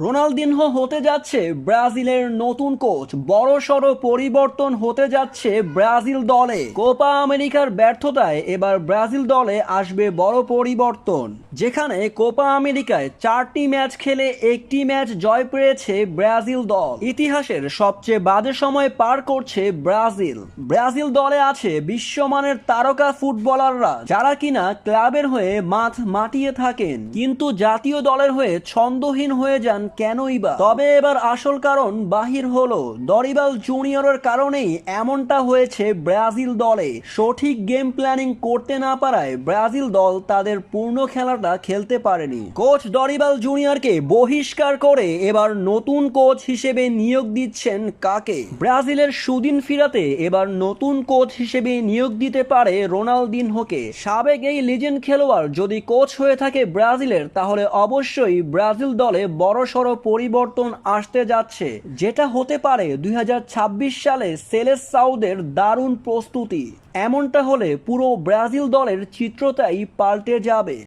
Ronaldinho হতে যাচ্ছে ব্রাজিলের নতুন কোচ। বড়সড় পরিবর্তন হতে যাচ্ছে ব্রাজিল দলে। কোপা আমেরিকার ব্যর্থতায় এবার ব্রাজিল দলে আসবে বড় পরিবর্তন। যেখানে কোপা আমেরিকায় 4টি ম্যাচ খেলে একটি ম্যাচ জয় পেয়েছে ব্রাজিল দল। ইতিহাসের সবচেয়ে বাজে সময় পার করছে ব্রাজিল। ব্রাজিল দলে আছে বিশ্বমানের তারকা ফুটবলাররা, যারা কিনা ক্লাবের হয়ে মাঠ মাটিয়ে থাকেন, কিন্তু জাতীয় দলের হয়ে ছন্দহীন হয়ে যান কেনই বা। তবে এবার আসল কারণ বাহির হলো। দরিবাল জুনিয়রের কারণেই এমনটা হয়েছে ব্রাজিল দলে। সঠিক গেম প্ল্যানিং করতে না পারায় ব্রাজিল দল তাদের পূর্ণ খেলাটা খেলতে পারেনি। কোচ দরিবাল জুনিয়রকে বহিষ্কার করে এবার নতুন কোচ হিসেবে নিয়োগ দিচ্ছেন কাকে? ব্রাজিলের সুদিন ফিরাতে এবার নতুন কোচ হিসেবে নিয়োগ দিতে পারে রোনালদিনহোকে। সাবেক এই লিজেন্ড খেলোয়াড় যদি কোচ হয়ে থাকে ব্রাজিলের, তাহলে অবশ্যই ব্রাজিল দলে বড়সড় পরিবর্তন আসতে যাচ্ছে, যেটা হতে পারে 2026 সালে সেলেসাউদের দারুণ প্রস্তুতি। এমনটা হলে পুরো ব্রাজিল দলের চিত্রটাই পাল্টে যাবে।